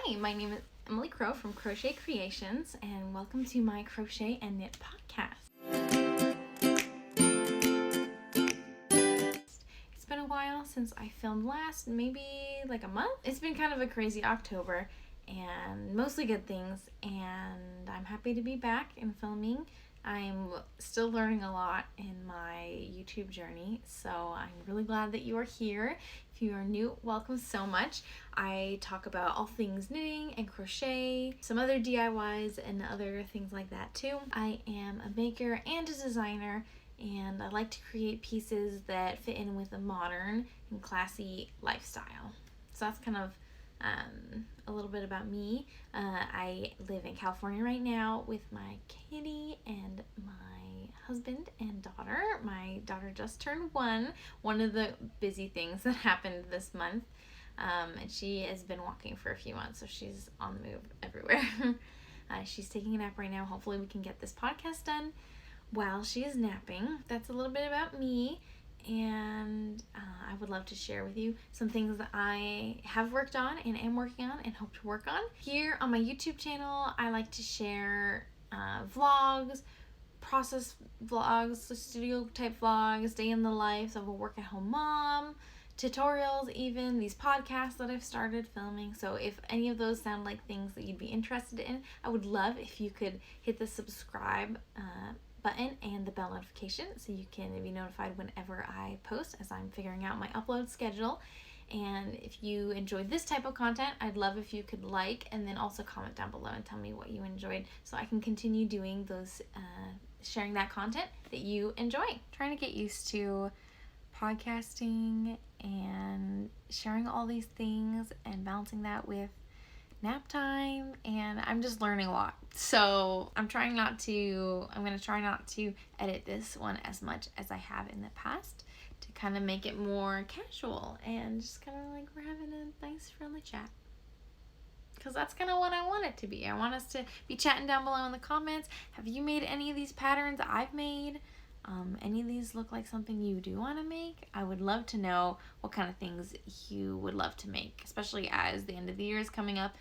Hi, my name is Emily Crow from Crochet Creations, and welcome to my Crochet and Knit podcast. It's been a while since I filmed last, maybe like a month. It's been kind of a crazy October, and mostly good things, and I'm happy to be back and filming. I'm still learning a lot in my YouTube journey, so I'm really glad that you are here. If you are new, welcome so much. I talk about all things knitting and crochet, some other DIYs and other things like that too. I am a maker and a designer, and I like to create pieces that fit in with a modern and classy lifestyle. So that's kind of a little bit about me. I live in California right now with my kitty and my husband and daughter. My daughter just turned one of the busy things that happened this month, and she has been walking for a few months, so she's on the move everywhere. She's taking a nap right now. Hopefully we can get this podcast done while she is napping. That's a little bit about me. And I would love to share with you some things that I have worked on and am working on and hope to work on. Here on my YouTube channel, I like to share vlogs, process vlogs, studio type vlogs, day in the life of a work at home mom, tutorials, even these podcasts that I've started filming. So if any of those sound like things that you'd be interested in, I would love if you could hit the subscribe button and the bell notification so you can be notified whenever I post, as I'm figuring out my upload schedule. And if you enjoyed this type of content, I'd love if you could like and then also comment down below and tell me what you enjoyed so I can continue doing those sharing that content that you enjoy. Trying to get used to podcasting and sharing all these things and balancing that with nap time, and I'm just learning a lot. So I'm going to try not to edit this one as much as I have in the past to kind of make it more casual and just kind of like we're having a nice friendly chat. Because that's kind of what I want it to be. I want us to be chatting down below in the comments. Have you made any of these patterns I've made? Any of these look like something you do want to make? I would love to know what kind of things you would love to make, especially as the end of the year is coming up,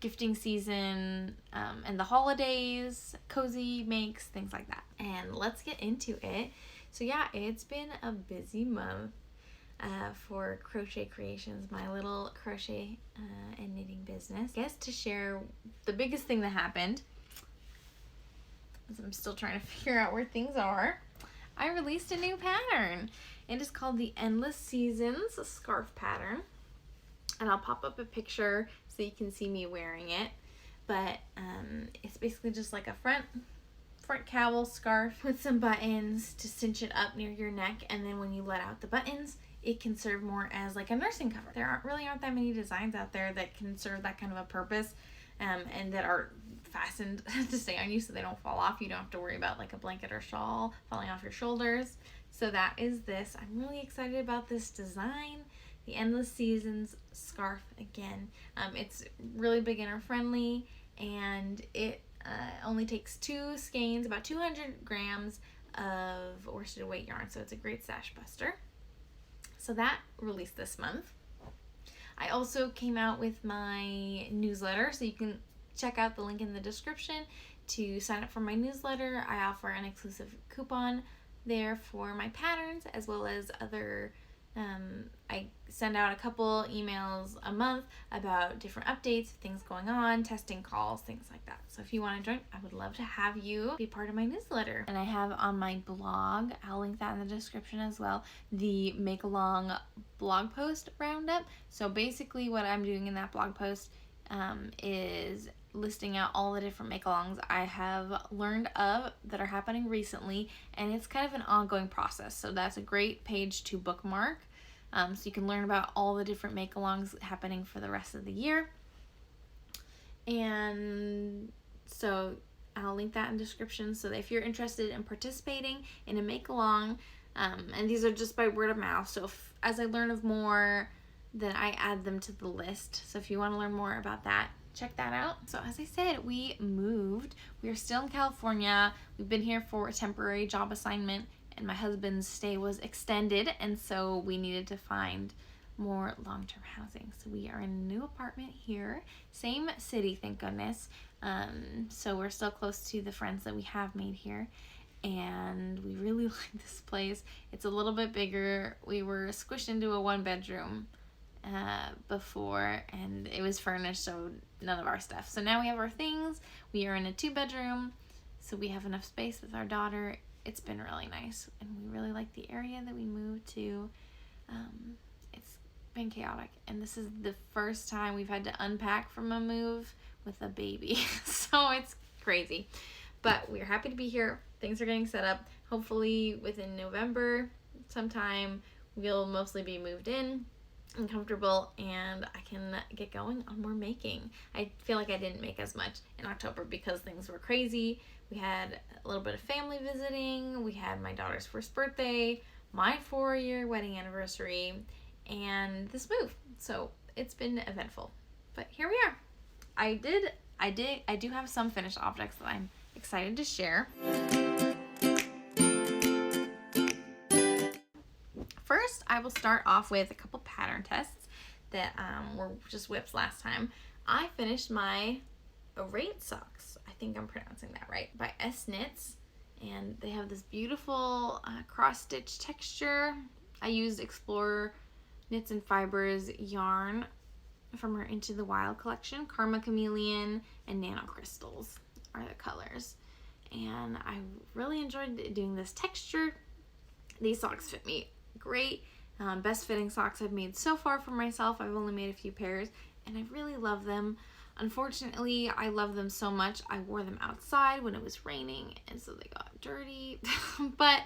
gifting season, and the holidays, cozy makes, things like that. And let's get into it. So yeah, it's been a busy month for Crochet Creations, my little crochet and knitting business. I guess to share the biggest thing that happened, as I'm still trying to figure out where things are, I released a new pattern. It is called the Endless Seasons Scarf Pattern, and I'll pop up a picture so you can see me wearing it. But it's basically just like a front cowl scarf with some buttons to cinch it up near your neck, and then when you let out the buttons, it can serve more as like a nursing cover. There aren't that many designs out there that can serve that kind of a purpose, and that are fastened to stay on you so they don't fall off. You don't have to worry about like a blanket or shawl falling off your shoulders. So that is this. I'm really excited about this design, the Endless Seasons scarf again. It's really beginner friendly, and it only takes 2 skeins, about 200 grams of worsted weight yarn, so it's a great stash buster. So that released this month. I also came out with my newsletter, so you can check out the link in the description to sign up for my newsletter. I offer an exclusive coupon there for my patterns, as well as other I send out a couple emails a month about different updates, things going on, testing calls, things like that. So if you want to join, I would love to have you be part of my newsletter. And I have on my blog, I'll link that in the description as well, the make along blog post roundup. So basically what I'm doing in that blog post is listing out all the different make-alongs I have learned of that are happening recently, and it's kind of an ongoing process, so that's a great page to bookmark, so you can learn about all the different make-alongs happening for the rest of the year. And so I'll link that in the description, so that if you're interested in participating in a make-along, and these are just by word of mouth, so as I learn of more, then I add them to the list. So if you want to learn more about that, check that out. So as I said, we moved. We are still in California. We've been here for a temporary job assignment, and my husband's stay was extended, and so we needed to find more long-term housing. So we are in a new apartment here, same city, thank goodness. So we're still close to the friends that we have made here, and we really like this place. It's a little bit bigger. We were squished into a 1-bedroom before, and it was furnished, so none of our stuff. So now we have our things. We are in a 2-bedroom, so we have enough space with our daughter. It's been really nice, and we really like the area that we moved to. It's been chaotic, and this is the first time we've had to unpack from a move with a baby. So it's crazy, but we're happy to be here. Things are getting set up. Hopefully within November sometime we'll mostly be moved in and comfortable, and I can get going on more making. I feel like I didn't make as much in October because things were crazy. We had a little bit of family visiting. We had my daughter's first birthday, my 4-year wedding anniversary, and this move. So it's been eventful, but here we are. I do have some finished objects that I'm excited to share. First, I will start off with a couple pattern tests that were just whips last time. I finished my Orate socks. I think I'm pronouncing that right. By S Knits, and they have this beautiful cross stitch texture. I used Explorer Knits and Fibers yarn from her Into the Wild collection. Karma Chameleon and Nano Crystals are the colors, and I really enjoyed doing this texture. These socks fit me great. Best fitting socks I've made so far for myself. I've only made a few pairs, and I really love them. Unfortunately, I love them so much I wore them outside when it was raining, and so they got dirty. But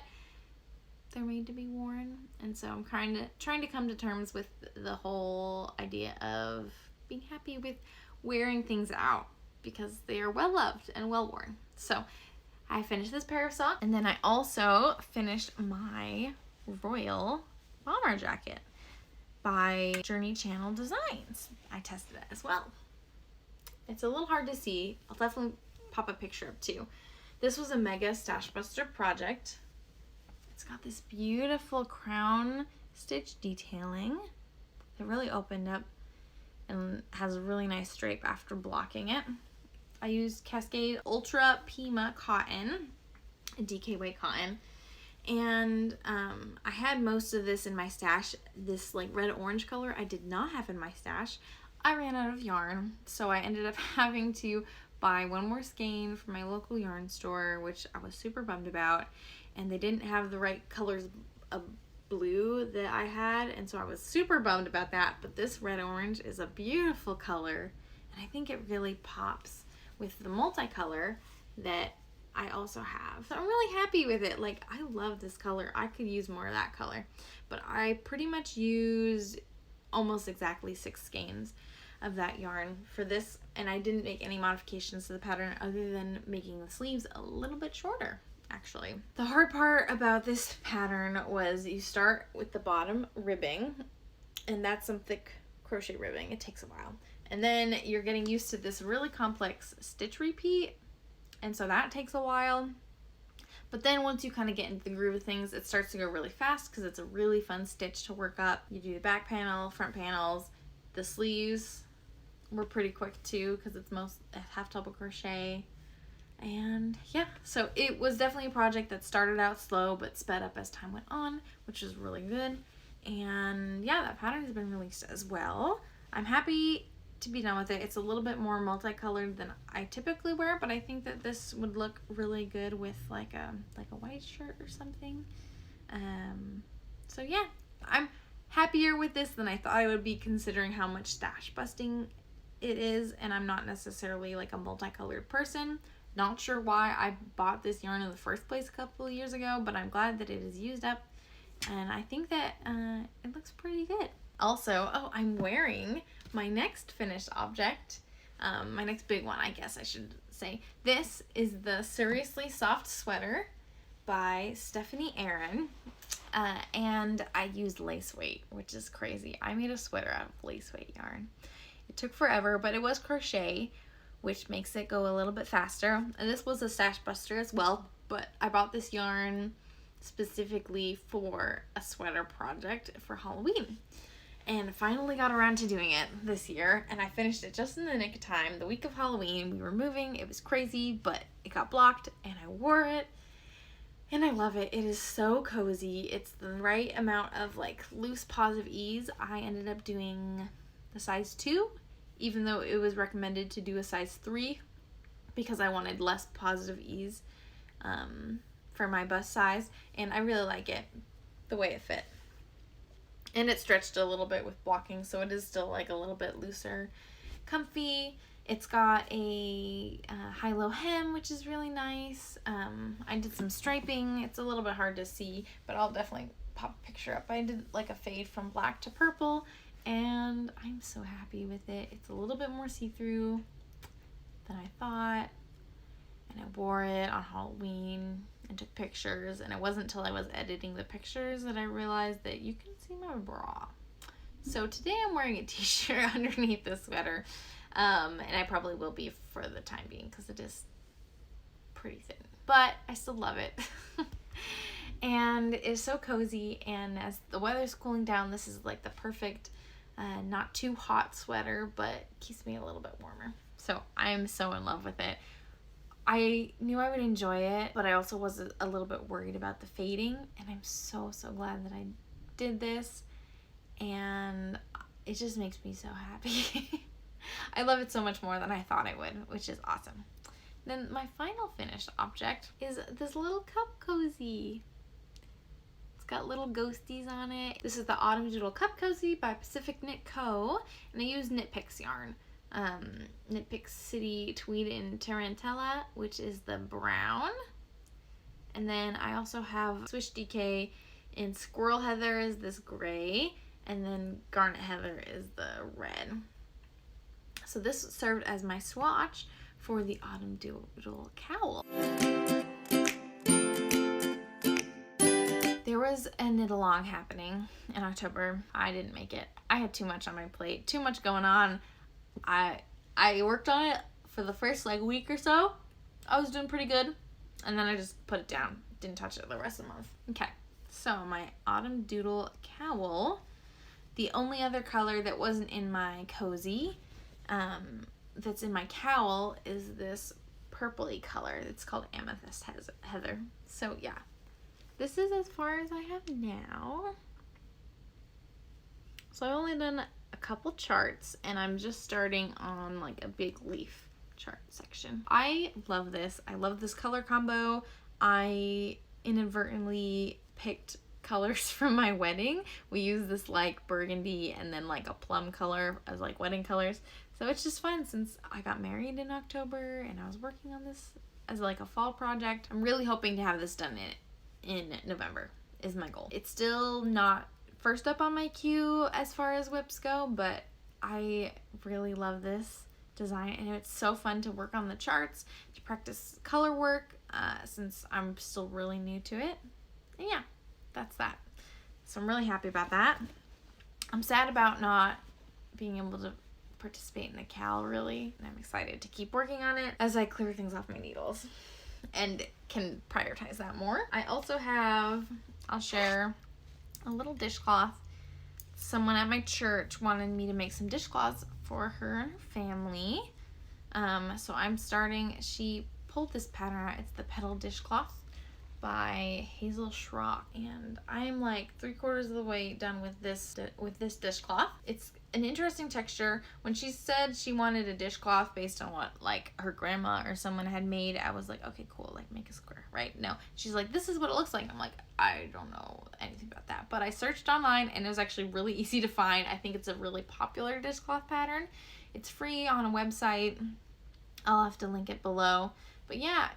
they're made to be worn, and so I'm trying to come to terms with the whole idea of being happy with wearing things out because they are well loved and well worn. So I finished this pair of socks, and then I also finished my Royal bomber jacket by Journey Channel Designs. I tested it as well. It's a little hard to see. I'll definitely pop a picture up too. This was a mega stash buster project. It's got this beautiful crown stitch detailing. It really opened up and has a really nice drape after blocking it. I used Cascade Ultra Pima cotton, DK weight cotton, and I had most of this in my stash. This like red orange color I did not have in my stash. I ran out of yarn, so I ended up having to buy one more skein from my local yarn store, which I was super bummed about, and they didn't have the right colors of blue that I had, and so I was super bummed about that. But this red orange is a beautiful color, and I think it really pops with the multicolor that I also have. So I'm really happy with it. Like, I love this color. I could use more of that color, but I pretty much used almost exactly 6 skeins of that yarn for this, and I didn't make any modifications to the pattern other than making the sleeves a little bit shorter. Actually, the hard part about this pattern was you start with the bottom ribbing, and that's some thick crochet ribbing. It takes a while, and then you're getting used to this really complex stitch repeat, and so that takes a while. But then once you kind of get into the groove of things, it starts to go really fast because it's a really fun stitch to work up. You do the back panel, front panels, the sleeves were pretty quick too because it's most half double crochet. And yeah, so it was definitely a project that started out slow but sped up as time went on, which was really good. And yeah, that pattern has been released as well. I'm happy to be done with it. It's a little bit more multicolored than I typically wear, but I think that this would look really good with like a white shirt or something. So yeah, I'm happier with this than I thought I would be, considering how much stash busting it is, and I'm not necessarily like a multicolored person. Not sure why I bought this yarn in the first place a couple of years ago, but I'm glad that it is used up, and I think that it looks pretty good. Also, I'm wearing my next finished object, my next big one, I guess I should say. This is the Suriously Soft Sweater by Stephanie Erin, and I used lace weight, which is crazy. I made a sweater out of lace weight yarn. It took forever, but it was crochet, which makes it go a little bit faster. And this was a stash buster as well, but I bought this yarn specifically for a sweater project for Halloween. and finally got around to doing it this year, and I finished it just in the nick of time. The week of Halloween, we were moving, it was crazy, but it got blocked, and I wore it, and I love it. It is so cozy. It's the right amount of like loose positive ease. I ended up doing the size 2, even though it was recommended to do a size 3, because I wanted less positive ease for my bust size, and I really like it, the way it fit. And it stretched a little bit with blocking, so it is still like a little bit looser, comfy. It's got a high-low hem, which is really nice. I did some striping. It's a little bit hard to see, but I'll definitely pop a picture up. I did like a fade from black to purple, and I'm so happy with it. It's a little bit more see-through than I thought, and I wore it on Halloween and took pictures, and it wasn't until I was editing the pictures that I realized that you can see my bra. So today I'm wearing a t-shirt underneath this sweater, and I probably will be for the time being because it is pretty thin, but I still love it. And it's so cozy, and as the weather's cooling down, this is like the perfect not too hot sweater, but keeps me a little bit warmer. So I'm so in love with it. I knew I would enjoy it, but I also was a little bit worried about the fading, and I'm so glad that I did this, and it just makes me so happy. I love it so much more than I thought I would, which is awesome. Then my final finished object is this little cup cozy. It's got little ghosties on it. This is the Autumn Doodle Cup Cozy by Pacific Knit Co., and I use Knitpicks yarn. Knitpicks City Tweed and Tarantella, which is the brown, and then I also have Swish DK in Squirrel Heather is this gray, and then Garnet Heather is the red. So this served as my swatch for the Autumn Doodle Cowl. There was a knit along happening in October. I didn't make it. I had too much on my plate, too much going on. I worked on it for the first like week or so. I was doing pretty good, and then I just put it down. Didn't touch it the rest of the month. Okay, so my Autumn Doodle Cowl, the only other color that wasn't in my cozy that's in my cowl is this purpley color. It's called Amethyst Heather. So yeah, this is as far as I have now. So I've only done a couple charts, and I'm just starting on like a big leaf chart section. I love this. I love this color combo. I inadvertently picked colors from my wedding. We used this like burgundy and then like a plum color as like wedding colors. So it's just fun since I got married in October and I was working on this as like a fall project. I'm really hoping to have this done in November is my goal. It's still not first up on my queue as far as whips go, but I really love this design, and it's so fun to work on the charts, to practice color work, since I'm still really new to it. And yeah, that's that. So I'm really happy about that. I'm sad about not being able to participate in the cowl really, and I'm excited to keep working on it as I clear things off my needles and can prioritize that more. I also have, I'll share a little dishcloth. Someone at my church wanted me to make some dishcloths for her and her family. So I'm starting, she pulled this pattern out. It's the Petal Dishcloth by Hazel Schrock, and I'm like 3/4 of the way done with this dishcloth. It's an interesting texture. When she said she wanted a dishcloth based on what like her grandma or someone had made, I was like, okay, cool, like make a square, right? No, she's like, this is what it looks like. I'm like, I don't know anything about that, but I searched online and it was actually really easy to find. I think it's a really popular dishcloth pattern. It's free on a website. I'll have to link it below, but yeah,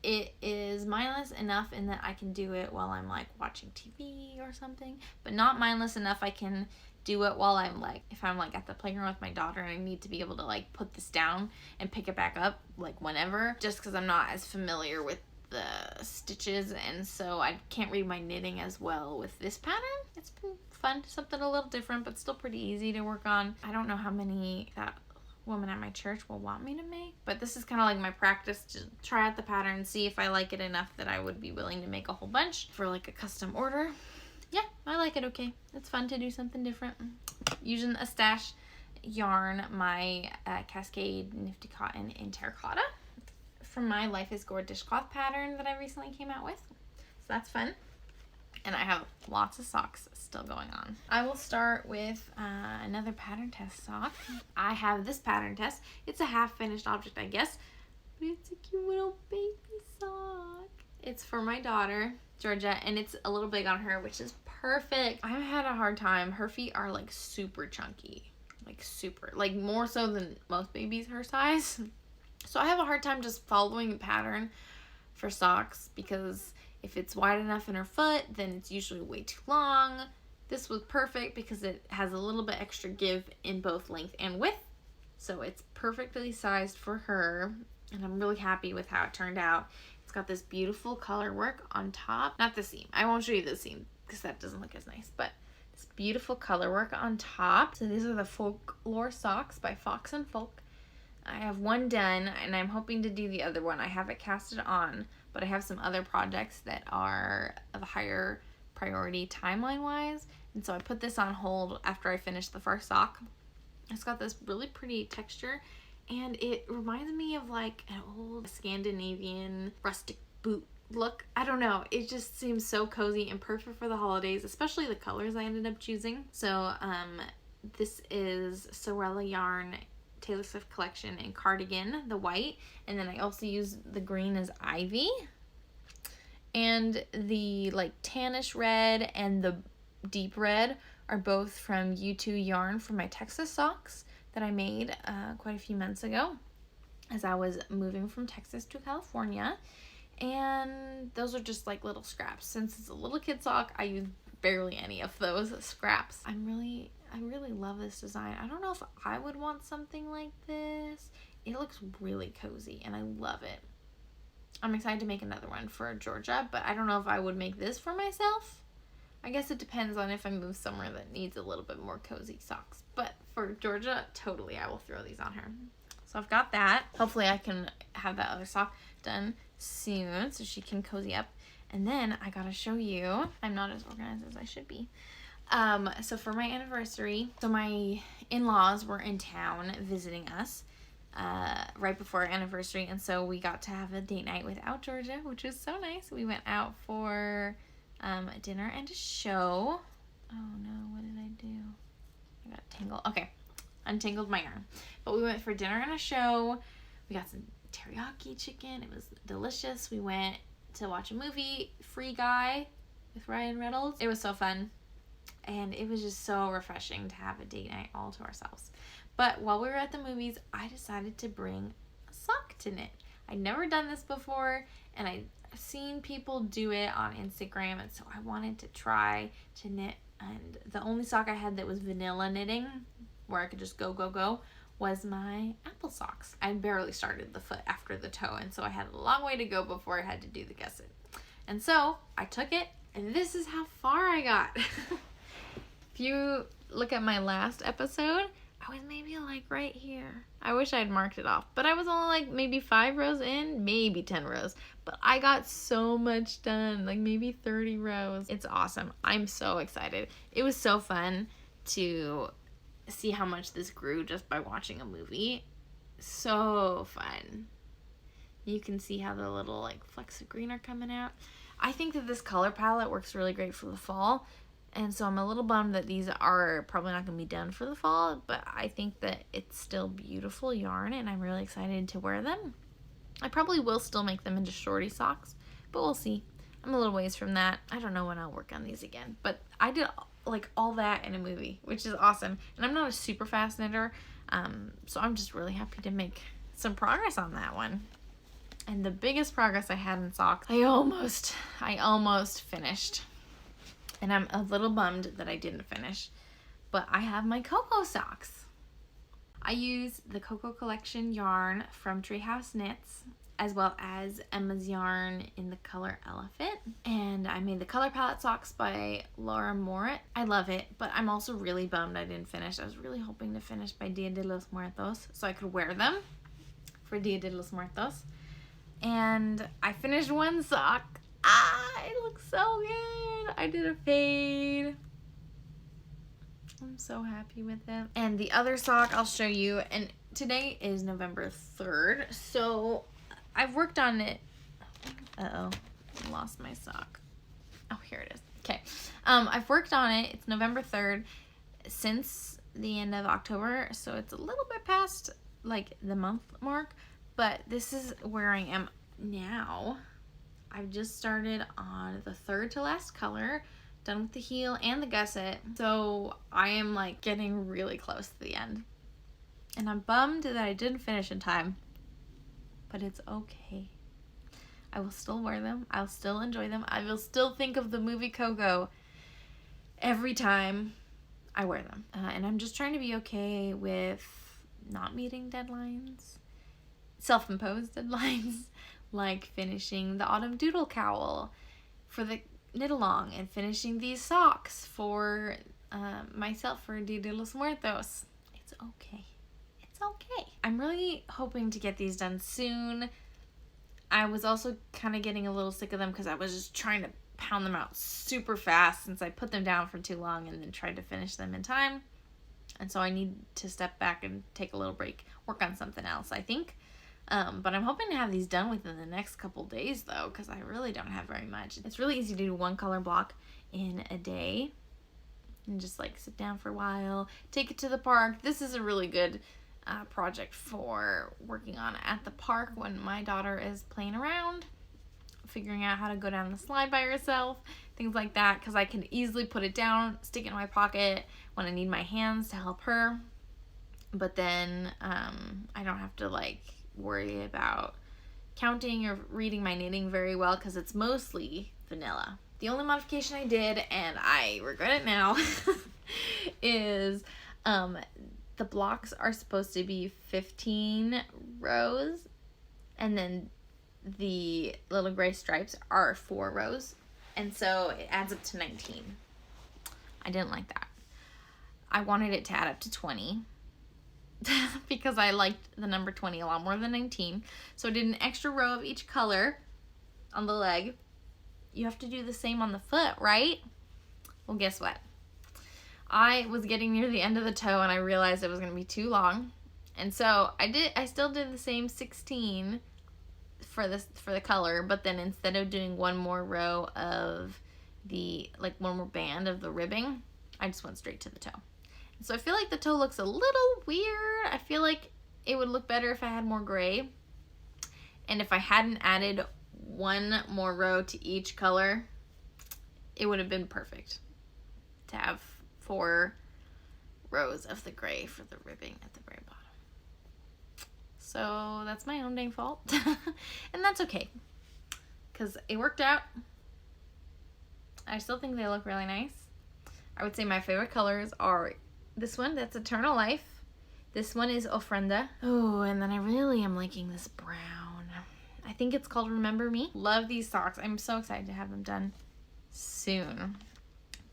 it is mindless enough in that I can do it while I'm like watching TV or something, but not mindless enough I can do it while I'm like, if I'm like at the playground with my daughter and I need to be able to like put this down and pick it back up like whenever, just because I'm not as familiar with the stitches, and so I can't read my knitting as well with this pattern. It's been fun, something a little different, but still pretty easy to work on. I don't know how many that woman at my church will want me to make, but this is kind of like my practice to try out the pattern and see if I like it enough that I would be willing to make a whole bunch for like a custom order. yeah, I like it okay. It's fun to do something different. Using a stash yarn, my Cascade Nifty Cotton in Terracotta from my Life is Gourd dishcloth pattern that I recently came out with. So that's fun. And I have lots of socks still going on. I will start with another pattern test sock. I have this pattern test. It's a half finished object, I guess, but it's a cute little baby sock. It's for my daughter, Georgia, and it's a little big on her, which is perfect. I've had a hard time. Her feet are like super chunky, like super, like more so than most babies her size. So I have a hard time just following a pattern for socks because if it's wide enough in her foot, then it's usually way too long. This was perfect because it has a little bit extra give in both length and width. So it's perfectly sized for her, and I'm really happy with how it turned out. It's got this beautiful color work on top. Not the seam. I won't show you the seam because that doesn't look as nice, but this beautiful color work on top. So these are the Folklore socks by Fox and Folk. I have one done, and I'm hoping to do the other one. I have it casted on, but I have some other projects that are of a higher priority timeline-wise, and so I put this on hold after I finished the first sock. It's got this really pretty texture, and it reminds me of like an old Scandinavian rustic boot look. I don't know, it just seems so cozy and perfect for the holidays, especially the colors I ended up choosing. So this is Sorella yarn Taylor Swift collection in Cardigan, the white, and then I also use the green as Ivy, and the like tannish red and the deep red are both from U2 yarn from my Texas socks that I made quite a few months ago as I was moving from Texas to California, and those are just like little scraps. Since it's a little kid sock, I use barely any of those scraps. I really love this design. I don't know if I would want something like this. It looks really cozy and I love it. I'm excited to make another one for Georgia, but I don't know if I would make this for myself. I guess it depends on if I move somewhere that needs a little bit more cozy socks. But for Georgia, totally, I will throw these on her. So I've got that. Hopefully I can have that other sock done soon so she can cozy up. And then I gotta show you, I'm not as organized as I should be. So for my anniversary, so my in-laws were in town visiting us right before our anniversary, and so we got to have a date night without Georgia, which was so nice. We went out for a dinner and a show. Oh no, what did I do? I got tangled. Okay, untangled my yarn. But we went for dinner and a show. We got some teriyaki chicken. It was delicious. We went to watch a movie, Free Guy, with Ryan Reynolds. It was so fun. And it was just so refreshing to have a date night all to ourselves. But while we were at the movies, I decided to bring a sock to knit. I'd never done this before, and I've seen people do it on Instagram, and so I wanted to try to knit. And the only sock I had that was vanilla knitting, where I could just go, was my apple socks. I barely started the foot after the toe, and so I had a long way to go before I had to do the gusset. And so I took it, and this is how far I got. If you look at my last episode, I was maybe like right here. I wish I had marked it off, but I was only like maybe 5 rows in, maybe 10 rows. But I got so much done, like maybe 30 rows. It's awesome. I'm so excited. It was so fun to see how much this grew just by watching a movie. So fun. You can see how the little like flecks of green are coming out. I think that this color palette works really great for the fall. And so I'm a little bummed that these are probably not going to be done for the fall, but I think that it's still beautiful yarn, and I'm really excited to wear them. I probably will still make them into shorty socks, but we'll see. I'm a little ways from that. I don't know when I'll work on these again, but I did like all that in a movie, which is awesome. And I'm not a super fast knitter, so I'm just really happy to make some progress on that one. And the biggest progress I had in socks, I almost finished. And I'm a little bummed that I didn't finish, but I have my Cocoa socks. I use the Cocoa Collection yarn from Treehouse Knits, as well as Emma's yarn in the color Elephant. And I made the color palette socks by Laura Morit. I love it, but I'm also really bummed I didn't finish. I was really hoping to finish by Dia de los Muertos so I could wear them for Dia de los Muertos. And I finished one sock. It looks so good. I did a fade. I'm so happy with it. And the other sock I'll show you, and today is November 3rd, so I've worked on it. Uh-oh, I lost my sock. Oh, here it is. Okay. I've worked on it. It's November 3rd since the end of October, so it's a little bit past like the month mark, but this is where I am now. I've just started on the third to last color, done with the heel and the gusset, so I am like getting really close to the end. And I'm bummed that I didn't finish in time, but it's okay. I will still wear them. I'll still enjoy them. I will still think of the movie Coco every time I wear them. And I'm just trying to be okay with not meeting deadlines, self-imposed deadlines, like finishing the autumn doodle cowl for the knit along and finishing these socks for myself for Dia de los Muertos. It's okay. It's okay. I'm really hoping to get these done soon. I was also kind of getting a little sick of them because I was just trying to pound them out super fast since I put them down for too long and then tried to finish them in time. And so I need to step back and take a little break, work on something else, I think. But I'm hoping to have these done within the next couple days though, because I really don't have very much. It's really easy to do one color block in a day and just like sit down for a while, take it to the park. This is a really good project for working on at the park when my daughter is playing around, figuring out how to go down the slide by herself, things like that, because I can easily put it down, stick it in my pocket when I need my hands to help her, but then I don't have to like worry about counting or reading my knitting very well because it's mostly vanilla. The only modification I did, and I regret it now, is the blocks are supposed to be 15 rows, and then the little gray stripes are 4 rows, and so it adds up to 19. I didn't like that. I wanted it to add up to 20 because I liked the number 20 a lot more than 19. So I did an extra row of each color on the leg. You have to do the same on the foot, right? Well, guess what? I was getting near the end of the toe and I realized it was going to be too long. And so I still did the same 16 for the color, but then instead of doing one more row of the, like one more band of the ribbing, I just went straight to the toe. So I feel like the toe looks a little weird. I feel like it would look better if I had more gray. And if I hadn't added one more row to each color, it would have been perfect to have 4 rows of the gray for the ribbing at the very bottom. So that's my own dang fault. And that's okay, because it worked out. I still think they look really nice. I would say my favorite colors are this one, that's Eternal Life. This one is Ofrenda. Oh, and then I really am liking this brown. I think it's called Remember Me. Love these socks. I'm so excited to have them done soon.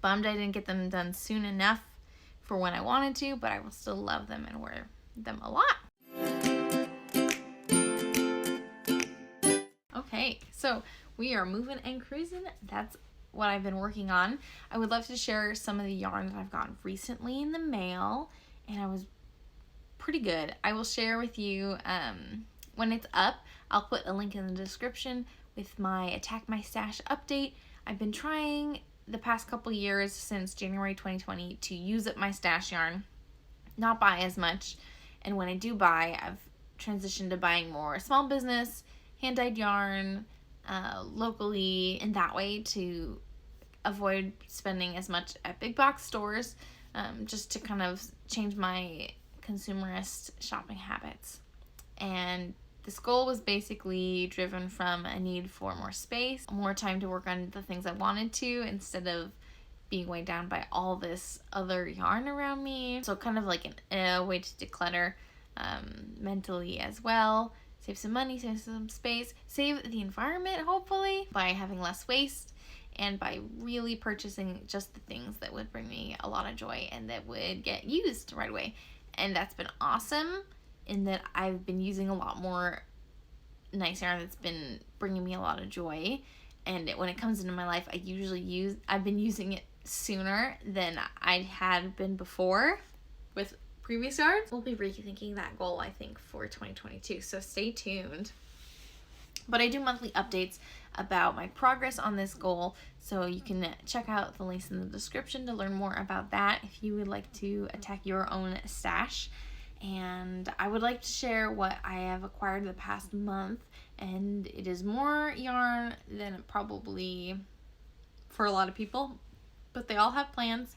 Bummed I didn't get them done soon enough for when I wanted to, but I will still love them and wear them a lot. Okay, so we are moving and cruising. That's what I've been working on. I would love to share some of the yarn that I've gotten recently in the mail, and I was pretty good. I will share with you when it's up. I'll put a link in the description with my Attack My Stash update. I've been trying the past couple years since January 2020 to use up my stash yarn, not buy as much, and when I do buy, I've transitioned to buying more small business, hand-dyed yarn, locally, in that way to avoid spending as much at big box stores, just to kind of change my consumerist shopping habits. And this goal was basically driven from a need for more space, more time to work on the things I wanted to, instead of being weighed down by all this other yarn around me. So kind of like a way to declutter mentally as well. Save some money, save some space, save the environment, hopefully, by having less waste and by really purchasing just the things that would bring me a lot of joy and that would get used right away. And that's been awesome in that I've been using a lot more nice yarn that's been bringing me a lot of joy. and when it comes into my life, I've been using it sooner than I had been before with previous yarns. We'll be rethinking that goal, I think, for 2022, so stay tuned. But I do monthly updates about my progress on this goal, so you can check out the links in the description to learn more about that if you would like to attack your own stash. And I would like to share what I have acquired the past month, and it is more yarn than probably for a lot of people, but they all have plans.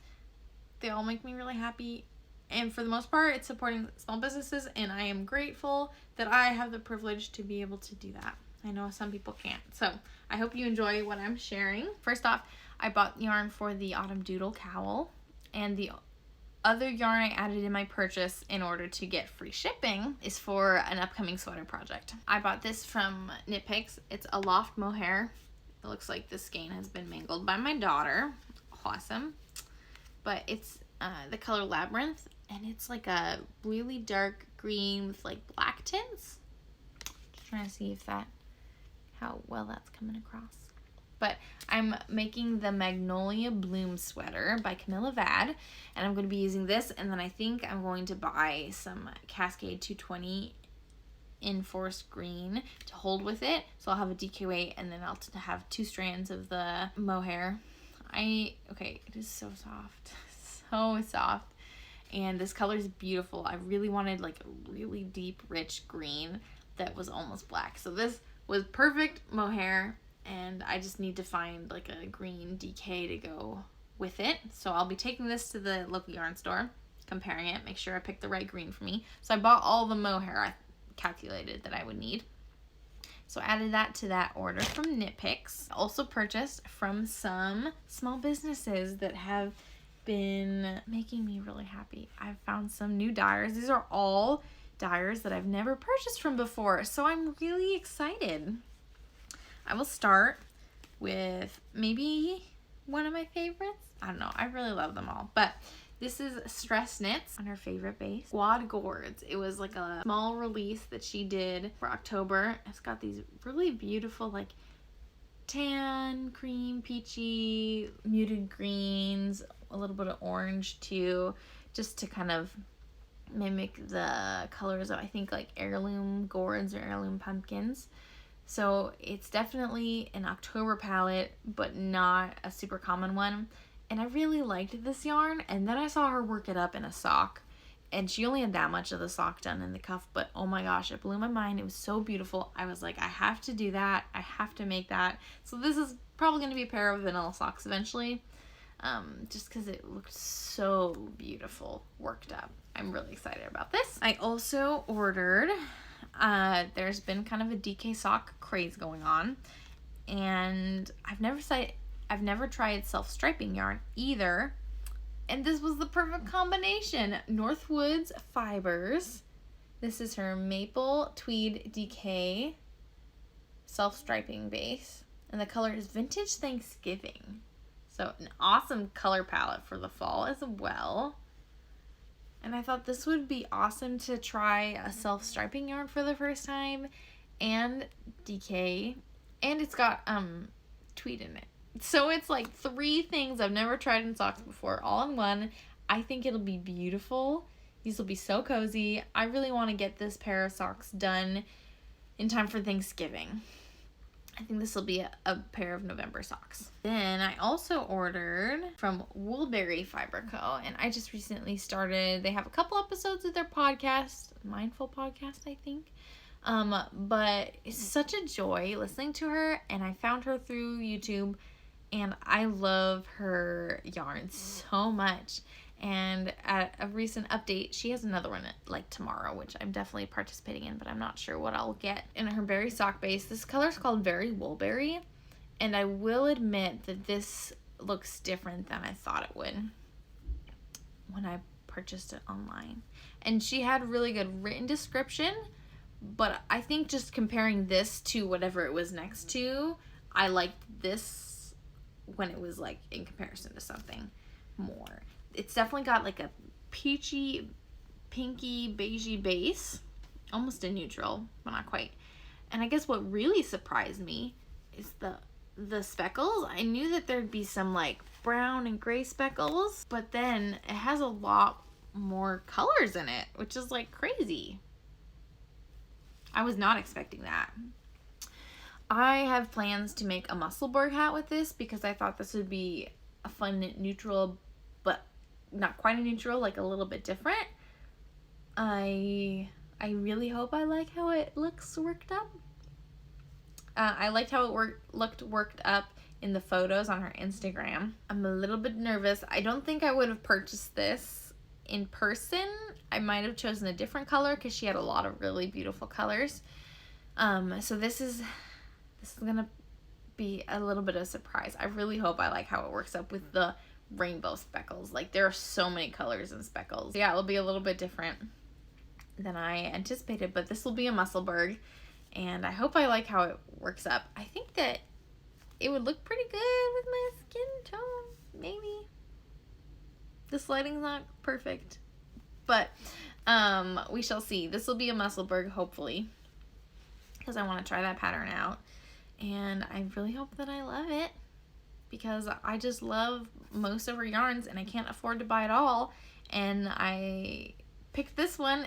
They all make me really happy, and for the most part it's supporting small businesses, and I am grateful that I have the privilege to be able to do that. I know some people can't, so I hope you enjoy what I'm sharing. First off, I bought yarn for the Autumn Doodle Cowl, and the other yarn I added in my purchase in order to get free shipping is for an upcoming sweater project. I bought this from Knitpicks. It's Aloft mohair. It looks like the skein has been mangled by my daughter. Awesome. But it's the color Labyrinth, and it's like a really dark green with like black tints. Just trying to see if how well that's coming across. But I'm making the Magnolia Bloom sweater by Camilla Vad, and I'm going to be using this, and then I think I'm going to buy some Cascade 220 in forest green to hold with it. So I'll have a DK weight, and then I'll have 2 strands of the mohair. Okay, it is so soft. So soft. And this color is beautiful. I really wanted like a really deep, rich green that was almost black. So this was perfect mohair, and I just need to find like a green DK to go with it. So I'll be taking this to the local yarn store, comparing it, make sure I picked the right green for me. So I bought all the mohair I calculated that I would need. So I added that to that order from Knitpicks. Also purchased from some small businesses that have been making me really happy. I've found some new dyers. These are all dyers that I've never purchased from before, so I'm really excited. I will start with maybe one of my favorites. I don't know, I really love them all, but this is Stress Knits on her favorite base, Quad Gourds. It was like a small release that she did for October. It's got these really beautiful like tan, cream, peachy, muted greens, a little bit of orange too, just to kind of mimic the colors of, I think, like heirloom gourds or heirloom pumpkins. So it's definitely an October palette, but not a super common one. And I really liked this yarn, and then I saw her work it up in a sock, and she only had that much of the sock done in the cuff, but oh my gosh, it blew my mind. It was so beautiful. I was like, I have to do that. I have to make that. So this is probably going to be a pair of vanilla socks eventually, just because it looked so beautiful worked up. I'm really excited about this. I also ordered, there's been kind of a DK sock craze going on, and I've never tried self-striping yarn either, and this was the perfect combination. Northwoods Fibers. This is her Maple Tweed DK self-striping base, and the color is Vintage Thanksgiving. So an awesome color palette for the fall as well. And I thought this would be awesome to try a self-striping yarn for the first time, and DK, and it's got tweed in it. So it's like 3 things I've never tried in socks before, all in one. I think it'll be beautiful. These will be so cozy. I really want to get this pair of socks done in time for Thanksgiving. I think this will be a pair of November socks. Then I also ordered from Woolberry Fiber Co. And I just recently started, they have a couple episodes of their podcast, Mindful Podcast, I think. But it's such a joy listening to her, and I found her through YouTube, and I love her yarn so much. And at a recent update, she has another one like tomorrow, which I'm definitely participating in, but I'm not sure what I'll get. In her berry sock base, this color is called Very Woolberry, and I will admit that this looks different than I thought it would when I purchased it online. And she had really good written description, but I think just comparing this to whatever it was next to, I liked this when it was like in comparison to something more. It's definitely got like a peachy, pinky, beigey base, almost a neutral, but not quite. And I guess what really surprised me is the the speckles, I knew that there'd be some like brown and gray speckles, but then it has a lot more colors in it, which is like crazy. I was not expecting that. I have plans to make a Musselburgh hat with this because I thought this would be a fun neutral, but not quite a neutral, like a little bit different. I really hope I like how it looks worked up. I liked how it looked worked up in the photos on her Instagram. I'm a little bit nervous. I don't think I would have purchased this in person. I might have chosen a different color because she had a lot of really beautiful colors. So this is gonna be a little bit of a surprise. I really hope I like how it works up with the rainbow speckles. Like, there are so many colors and speckles. Yeah, it'll be a little bit different than I anticipated, but this will be a Musselburgh, and I hope I like how it works up. I think that it would look pretty good with my skin tone, maybe. This lighting's not perfect, but we shall see. This will be a Musselburgh, hopefully, because I want to try that pattern out, and I really hope that I love it, because I just love most of her yarns, and I can't afford to buy it all, and I picked this one,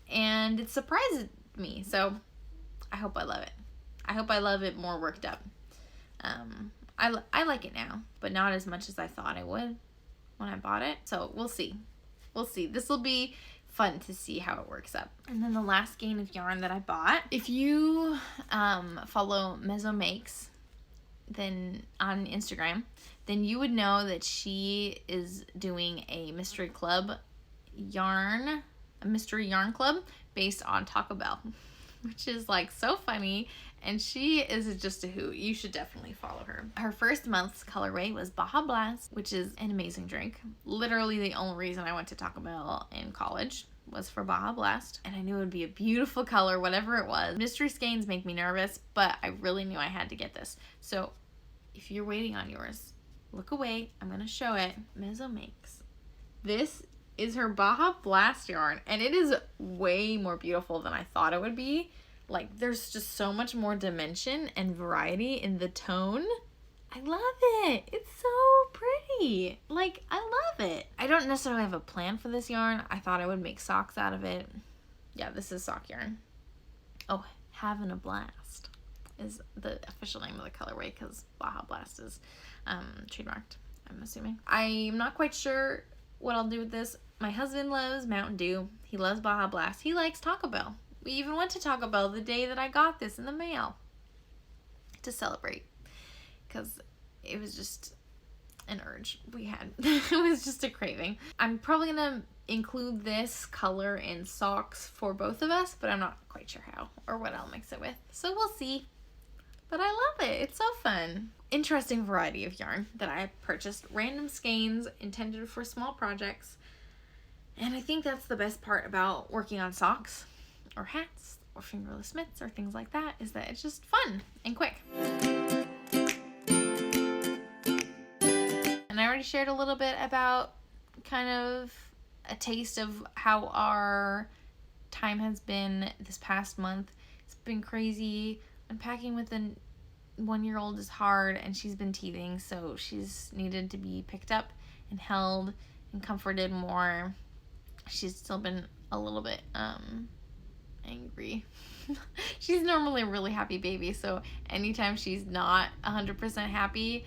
and it surprised me, so I hope I love it. I hope I love it more worked up. I like it now, but not as much as I thought I would when I bought it, so we'll see. We'll see. This will be fun to see how it works up. And then the last skein of yarn that I bought, if you follow Mezzo Makes then on Instagram, then you would know that she is doing a mystery club yarn, a mystery yarn club based on Taco Bell, which is like so funny, and she is just a hoot. You should definitely follow her. Her first month's colorway was Baja Blast, which is an amazing drink. Literally the only reason I went to Taco Bell in college was for Baja Blast, and I knew it would be a beautiful color, whatever it was. Mystery skeins make me nervous, but I really knew I had to get this. So if you're waiting on yours, look away. I'm gonna show it. Mezzo Makes. This is her Baja Blast yarn, and it is way more beautiful than I thought it would be. Like, there's just so much more dimension and variety in the tone. I love it. It's so pretty. Like, I love it. I don't necessarily have a plan for this yarn. I thought I would make socks out of it. Yeah, this is sock yarn. Oh, Havin a Blast is the official name of the colorway, because Baja Blast is trademarked, I'm assuming. I'm not quite sure what I'll do with this. My husband loves Mountain Dew. He loves Baja Blast. He likes Taco Bell. We even went to Taco Bell the day that I got this in the mail to celebrate, because it was just an urge we had. It was just a craving. I'm probably gonna include this color in socks for both of us, but I'm not quite sure how or what I'll mix it with. So we'll see. But I love it. It's so fun. Interesting variety of yarn that I purchased. Random skeins intended for small projects. And I think that's the best part about working on socks or hats or fingerless mitts or things like that, is that it's just fun and quick. And I already shared a little bit about kind of a taste of how our time has been this past month. It's been crazy. Unpacking with a 1-year-old is hard, and she's been teething, so she's needed to be picked up and held and comforted more. She's still been a little bit angry. She's normally a really happy baby, so anytime she's not 100% happy,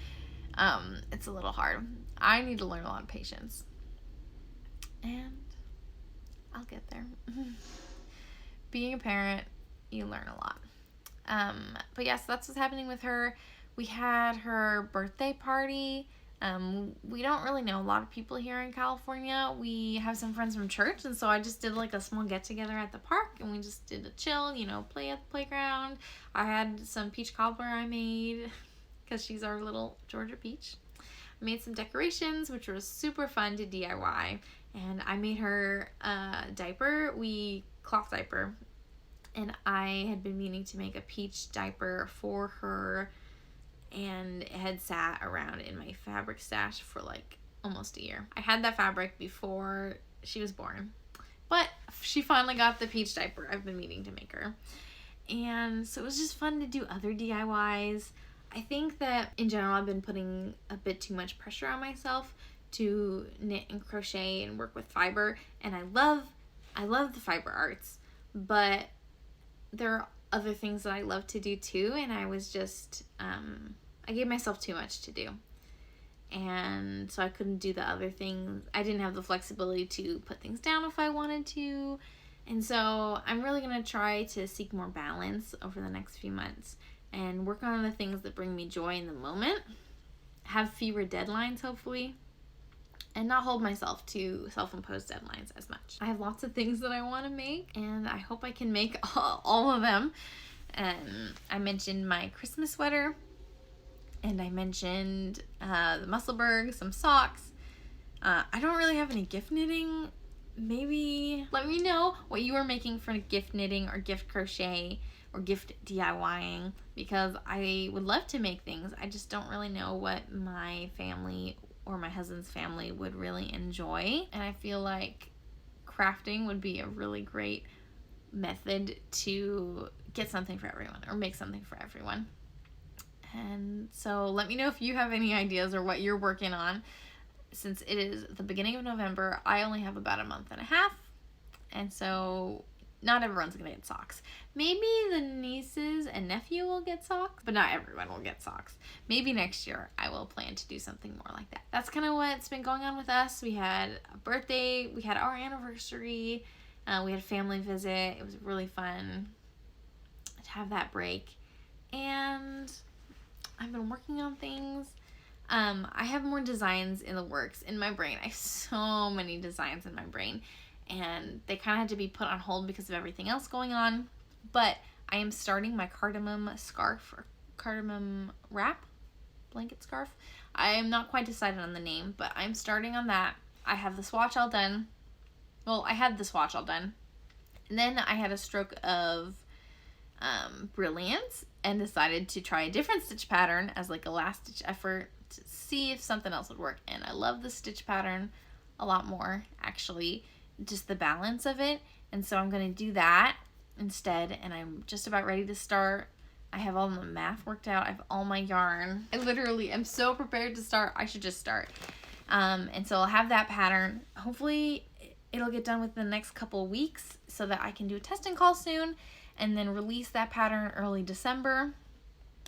it's a little hard. I need to learn a lot of patience, and I'll get there. Being a parent, you learn a lot. But yes, that's what's happening with her. We had her birthday party. We don't really know a lot of people here in California. We have some friends from church, and so I just did like a small get together at the park, and we just did a chill, you know, play at the playground. I had some peach cobbler I made, because she's our little Georgia peach. I made some decorations, which was super fun to DIY, and I made her a diaper, cloth diaper, and I had been meaning to make a peach diaper for her, and it had sat around in my fabric stash for like almost a year. I had that fabric before she was born, but she finally got the peach diaper I've been meaning to make her. And so it was just fun to do other DIYs. I think that in general I've been putting a bit too much pressure on myself to knit and crochet and work with fiber, and I love the fiber arts, but there are other things that I love to do too, and I was just I gave myself too much to do, and so I couldn't do the other things. I didn't have the flexibility to put things down if I wanted to, and so I'm really going to try to seek more balance over the next few months and work on the things that bring me joy in the moment, have fewer deadlines hopefully, and not hold myself to self-imposed deadlines as much. I have lots of things that I want to make, and I hope I can make all of them. I mentioned my Christmas sweater, and I mentioned the Musselburgh, some socks. I don't really have any gift knitting. Maybe let me know what you are making for gift knitting or gift crochet or gift DIYing, because I would love to make things. I just don't really know what my family or my husband's family would really enjoy, and I feel like crafting would be a really great method to get something for everyone or make something for everyone. And so let me know if you have any ideas or what you're working on. Since it is the beginning of November, I only have about a month and a half, and so not everyone's gonna get socks. Maybe the nieces and nephew will get socks, but not everyone will get socks. Maybe next year I will plan to do something more like that. That's kind of what's been going on with us. We had a birthday, we had our anniversary, we had a family visit. It was really fun to have that break, and I've been working on things. I have more designs in the works in my brain. I have so many designs in my brain, and they kind of had to be put on hold because of everything else going on. But I am starting my cardamom scarf or cardamom wrap, blanket scarf. I am not quite decided on the name, but I'm starting on that. I have the swatch all done. Well, I had the swatch all done. And then I had a stroke of brilliance and decided to try a different stitch pattern as like a last ditch effort to see if something else would work. And I love the stitch pattern a lot more, actually, just the balance of it. And so I'm going to do that instead, and I'm just about ready to start. I have all the math worked out. I have all my yarn. I literally am so prepared to start. I should just start. And so I'll have that pattern. Hopefully it'll get done within the next couple weeks so that I can do a testing call soon and then release that pattern early December.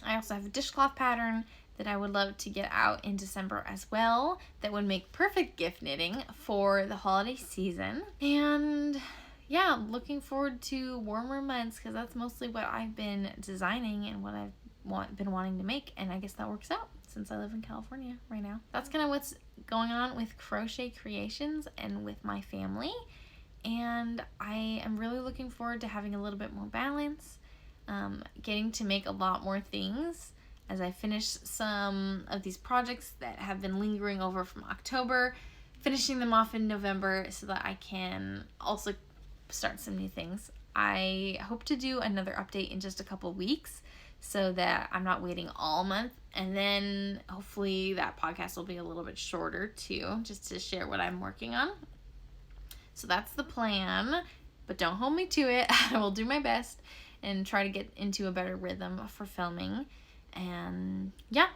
I also have a dishcloth pattern that I would love to get out in December as well that would make perfect gift knitting for the holiday season. And yeah, I'm looking forward to warmer months because that's mostly what I've been designing and what I've been wanting to make, and I guess that works out since I live in California right now. That's kind of what's going on with Crochet Creations and with my family, and I am really looking forward to having a little bit more balance, getting to make a lot more things as I finish some of these projects that have been lingering over from October, finishing them off in November so that I can also start some new things. I hope to do another update in just a couple weeks so that I'm not waiting all month, and then hopefully that podcast will be a little bit shorter too, just to share what I'm working on. So that's the plan, but don't hold me to it. I will do my best and try to get into a better rhythm for filming. And yeah,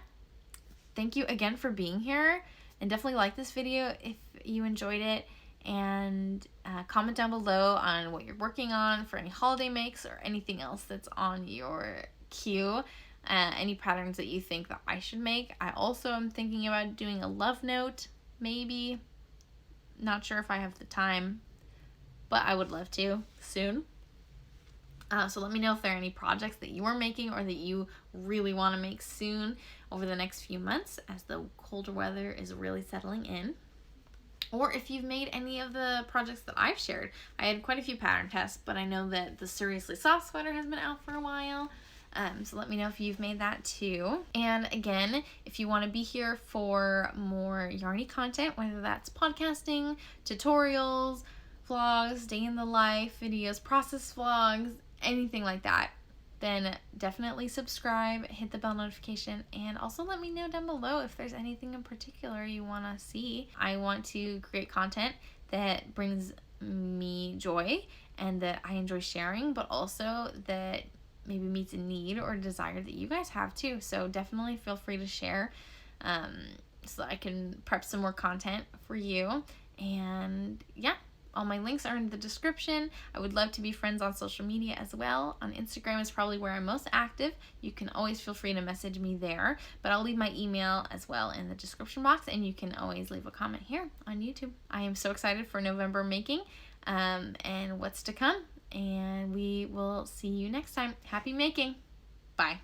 thank you again for being here, and definitely like this video if you enjoyed it, and comment down below on what you're working on for any holiday makes or anything else that's on your queue, any patterns that you think that I should make. I also am thinking about doing a love note, maybe. Not sure if I have the time, but I would love to soon. So let me know if there are any projects that you are making or that you really want to make soon over the next few months as the colder weather is really settling in. Or if you've made any of the projects that I've shared. I had quite a few pattern tests, but I know that the Suriously soft sweater has been out for a while. So let me know if you've made that too. And again, if you want to be here for more yarny content, whether that's podcasting, tutorials, vlogs, day in the life videos, process vlogs, anything like that, then definitely subscribe, hit the bell notification, and also let me know down below if there's anything in particular you want to see. I want to create content that brings me joy and that I enjoy sharing, but also that maybe meets a need or desire that you guys have too. So definitely feel free to share, so that I can prep some more content for you. And yeah, all my links are in the description. I would love to be friends on social media as well. On Instagram is probably where I'm most active. You can always feel free to message me there, but I'll leave my email as well in the description box, and you can always leave a comment here on YouTube. I am so excited for November making and what's to come, and we will see you next time. Happy making. Bye.